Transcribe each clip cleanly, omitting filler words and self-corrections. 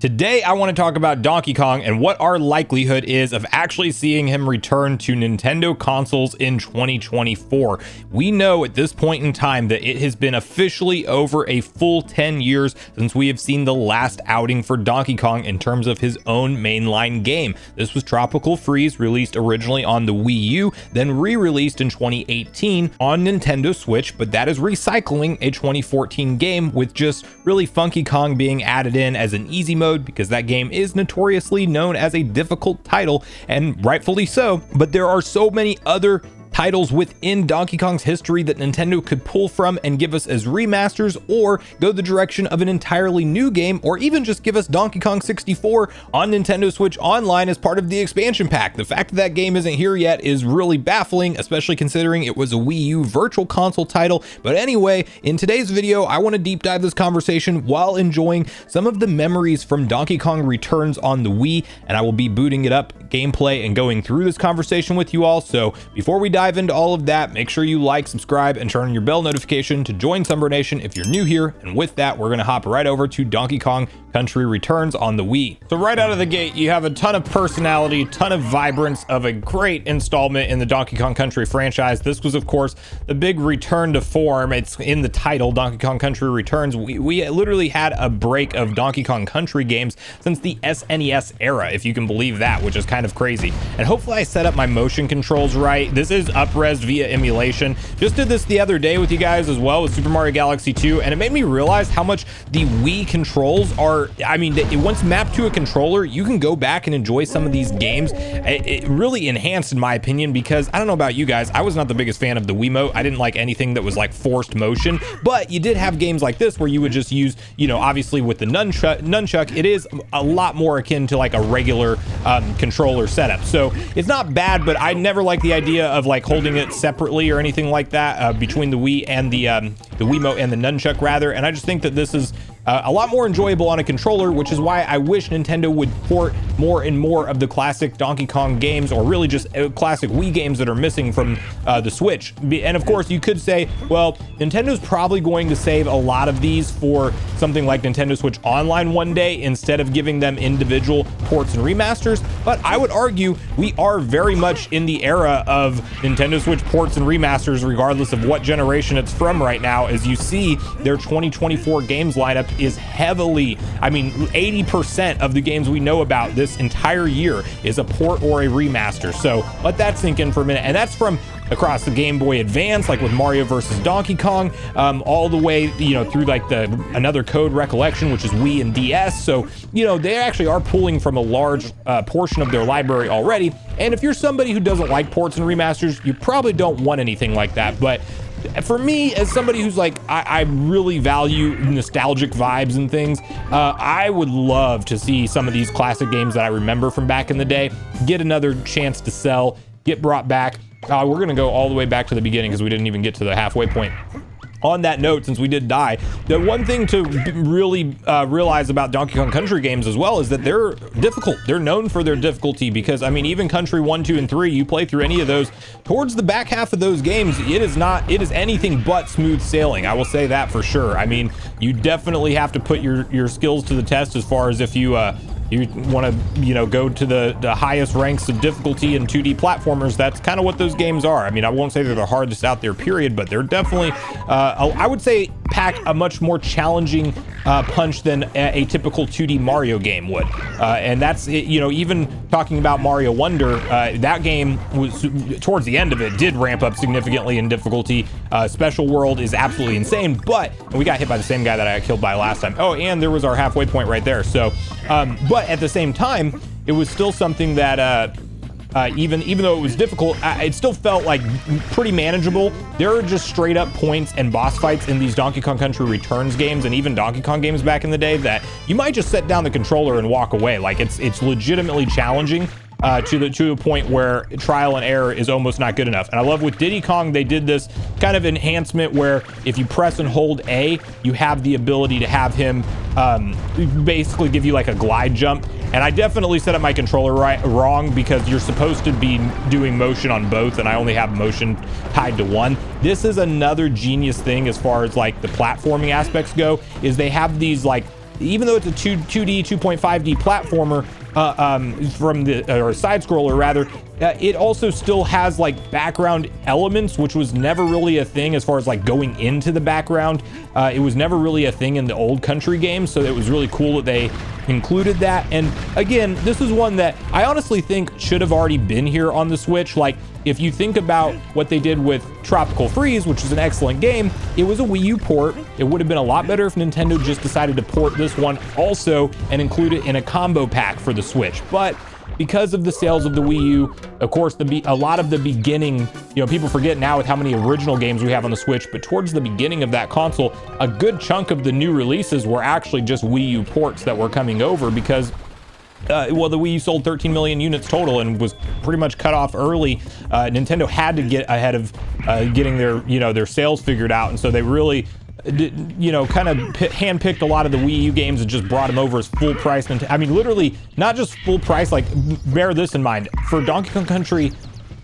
Today, I want to talk about Donkey Kong and what our likelihood is of actually seeing him return to Nintendo consoles in 2024. We know at this point in time that it has been officially over a full 10 years since we have seen the last outing for Donkey Kong in terms of his own mainline game. This was Tropical Freeze, released originally on the Wii U, then re-released in 2018 on Nintendo Switch, but that is recycling a 2014 game with just really Funky Kong being added in as an easy mode, because that game is notoriously known as a difficult title, and rightfully so. But there are so many other titles within Donkey Kong's history that Nintendo could pull from and give us as remasters, or go the direction of an entirely new game, or even just give us Donkey Kong 64 on Nintendo Switch Online as part of the expansion pack. The fact that that game isn't here yet is really baffling, especially considering it was a Wii U virtual console title. But anyway, in today's video, I want to deep dive this conversation while enjoying some of the memories from Donkey Kong Returns on the Wii, and I will be booting it up, gameplay, and going through this conversation with you all. So before we dive into all of that, make sure you like, subscribe, and turn on your bell notification to join Sunbro Nation if you're new here. And with that, we're gonna hop right over to Donkey Kong Country Returns on the Wii. So right out of the gate, you have a ton of personality, ton of vibrance of a great installment in the Donkey Kong Country franchise. This was, of course, the big return to form. It's in the title, Donkey Kong Country Returns. We literally had a break of Donkey Kong Country games since the SNES era, if you can believe that, which is kind of crazy. And hopefully I set up my motion controls right. This is up-res via emulation. Just did this the other day with you guys as well with Super Mario Galaxy 2, and it made me realize how much the Wii controls are, I mean, once mapped to a controller, you can go back and enjoy some of these games. It really enhanced, in my opinion, because I don't know about you guys, I was not the biggest fan of the Wiimote. I didn't like anything that was like forced motion, but you did have games like this where you would just use, you know, obviously with the nunchuck, it is a lot more akin to like a regular controller setup. So it's not bad, but I never liked the idea of like holding it separately or anything like that between the Wii and the Wiimote and the nunchuck rather. And I just think that this is a lot more enjoyable on a controller, which is why I wish Nintendo would port more and more of the classic Donkey Kong games, or really just classic Wii games that are missing from the Switch. And of course, you could say, well, Nintendo's probably going to save a lot of these for something like Nintendo Switch Online one day, instead of giving them individual ports and remasters. But I would argue we are very much in the era of Nintendo Switch ports and remasters, regardless of what generation it's from right now. As you see, their 2024 games lineup is heavily, I mean, 80% of the games we know about this entire year is a port or a remaster. So let that sink in for a minute. And that's from across the Game Boy Advance, like with Mario versus Donkey Kong, all the way, you know, through like the Another Code Recollection, which is Wii and DS. So, you know, they actually are pulling from a large portion of their library already. And if you're somebody who doesn't like ports and remasters, you probably don't want anything like that. But for me, as somebody who's like, I really value nostalgic vibes and things, I would love to see some of these classic games that I remember from back in the day get another chance to sell, get brought back. We're gonna go all the way back to the beginning because we didn't even get to the halfway point. On that note, since we did die, the one thing to really realize about Donkey Kong Country games as well is that they're difficult. They're known for their difficulty because, I mean, even Country 1, 2, and 3, you play through any of those, towards the back half of those games, it is anything but smooth sailing. I will say that for sure. I mean, you definitely have to put your skills to the test as far as if you want to, you know, go to the highest ranks of difficulty in 2D platformers. That's kind of what those games are. I mean, I won't say they're the hardest out there, period, but they're definitely, I would say, pack a much more challenging punch than a typical 2D Mario game would. And that's, you know, even talking about Mario Wonder, that game was, towards the end of it, did ramp up significantly in difficulty. Special World is absolutely insane, but and we got hit by the same guy that I got killed by last time. Oh, and there was our halfway point right there. So, but at the same time, it was still something that even though it was difficult, it still felt like pretty manageable. There are just straight up points and boss fights in these Donkey Kong Country Returns games, and even Donkey Kong games back in the day, that you might just set down the controller and walk away. Like it's legitimately challenging. To the point where trial and error is almost not good enough. And I love with Diddy Kong, they did this kind of enhancement where if you press and hold A, you have the ability to have him basically give you like a glide jump. And I definitely set up my controller wrong because you're supposed to be doing motion on both, and I only have motion tied to one. This is another genius thing as far as like the platforming aspects go, is they have these like even though it's a 2D 2.5D platformer, from the or side scroller rather, it also still has like background elements, which was never really a thing as far as like going into the background. It was never really a thing in the old country games, so it was really cool that they included that. And again, this is one that I honestly think should have already been here on the Switch. Like, if you think about what they did with Tropical Freeze, which is an excellent game, it was a Wii U port. It would have been a lot better if Nintendo just decided to port this one also and include it in a combo pack for the Switch. But because of the sales of the Wii U, of course, a lot of the beginning, you know, people forget now with how many original games we have on the Switch, but towards the beginning of that console, a good chunk of the new releases were actually just Wii U ports that were coming over because well, the Wii U sold 13 million units total and was pretty much cut off early. Nintendo had to get ahead of getting their, you know, their sales figured out, and so they really, you know, kind of handpicked a lot of the Wii U games and just brought them over as full price. I mean, literally not just full price. Like, bear this in mind: for Donkey Kong Country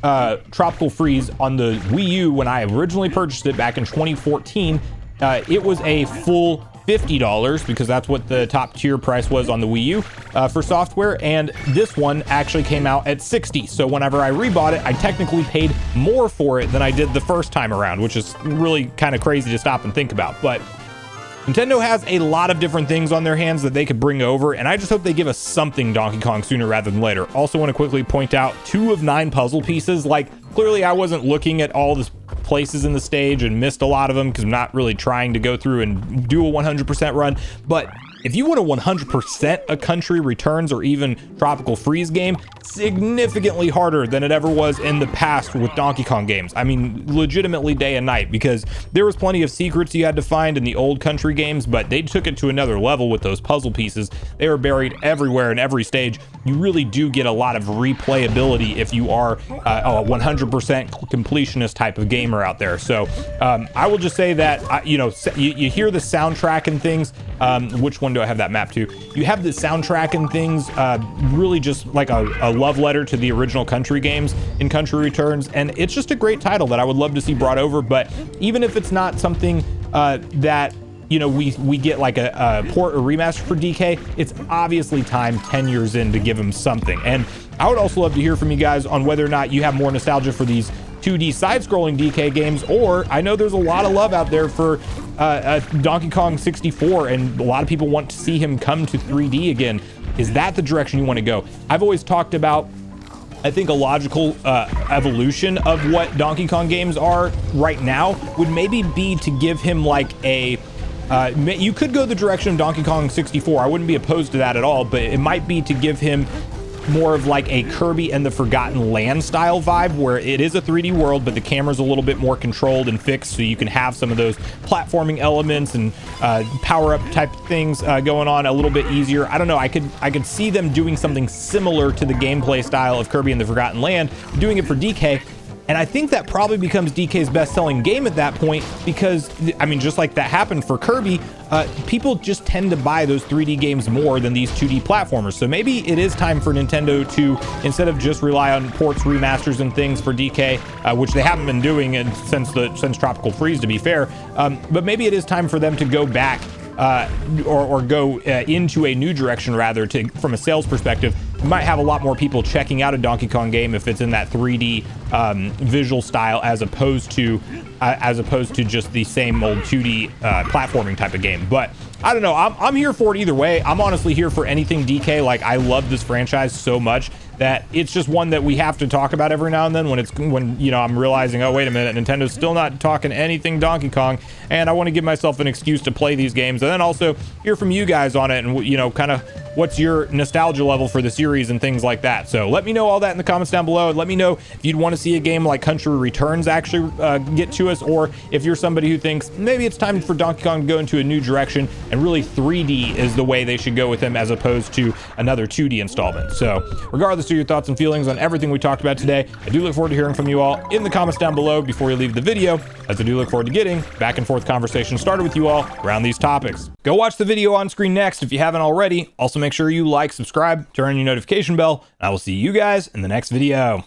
Tropical Freeze on the Wii U, when I originally purchased it back in 2014, it was a full $50 because that's what the top tier price was on the Wii U for software, and this one actually came out at $60. So whenever I rebought it, I technically paid more for it than I did the first time around, which is really kind of crazy to stop and think about. But Nintendo has a lot of different things on their hands that they could bring over, and I just hope they give us something Donkey Kong sooner rather than later. Also want to quickly point out 2 of 9 puzzle pieces. Like, clearly I wasn't looking at all the places in the stage and missed a lot of them because I'm not really trying to go through and do a 100% run, but if you want to 100% a Country Returns or even Tropical Freeze game, significantly harder than it ever was in the past with Donkey Kong games. I mean, legitimately day and night, because there was plenty of secrets you had to find in the old Country games, but they took it to another level with those puzzle pieces. They were buried everywhere in every stage. You really do get a lot of replayability if you are a 100% completionist type of gamer out there. So I will just say that, you know, you hear the soundtrack and things. Which one do I have that map to? You have the soundtrack and things, really just like a love letter to the original Country games in Country Returns, and it's just a great title that I would love to see brought over. But even if it's not something that, you know, we get like a port or remaster for DK, it's obviously time 10 years in to give them something. And I would also love to hear from you guys on whether or not you have more nostalgia for these 2D side-scrolling DK games, or I know there's a lot of love out there for Donkey Kong 64, and a lot of people want to see him come to 3D again. Is that the direction you want to go? I've always talked about, I think a logical evolution of what Donkey Kong games are right now would maybe be to give him like a you could go the direction of Donkey Kong 64. I wouldn't be opposed to that at all, but it might be to give him more of like a Kirby and the Forgotten Land style vibe, where it is a 3D world, but the camera's a little bit more controlled and fixed, so you can have some of those platforming elements and power-up type things going on a little bit easier. I don't know, I could see them doing something similar to the gameplay style of Kirby and the Forgotten Land, doing it for DK. And I think that probably becomes DK's best-selling game at that point, because, I mean, just like that happened for Kirby, people just tend to buy those 3D games more than these 2D platformers. So maybe it is time for Nintendo to, instead of just rely on ports, remasters, and things for DK, which they haven't been doing since Tropical Freeze, to be fair, but maybe it is time for them to go back or go into a new direction, rather, from a sales perspective. You might have a lot more people checking out a Donkey Kong game if it's in that 3D visual style, as opposed to just the same old 2D platforming type of game. But I don't know, I'm here for it either way. I'm honestly here for anything DK. Like, I love this franchise so much that it's just one that we have to talk about every now and then when you know, I'm realizing, oh, wait a minute, Nintendo's still not talking anything Donkey Kong, and I want to give myself an excuse to play these games, and then also hear from you guys on it, and, you know, kind of what's your nostalgia level for the series and things like that. So let me know all that in the comments down below, and let me know if you'd want to see a game like Country Returns actually get to us, or if you're somebody who thinks maybe it's time for Donkey Kong to go into a new direction and really 3D is the way they should go with him, as opposed to another 2D installment. So regardless of your thoughts and feelings on everything we talked about today, I do look forward to hearing from you all in the comments down below before you leave the video, as I do look forward to getting back and forth conversations started with you all around these topics. Go watch the video on screen next if you haven't already. Also, make sure you like, subscribe, turn on your notification bell, and I will see you guys in the next video.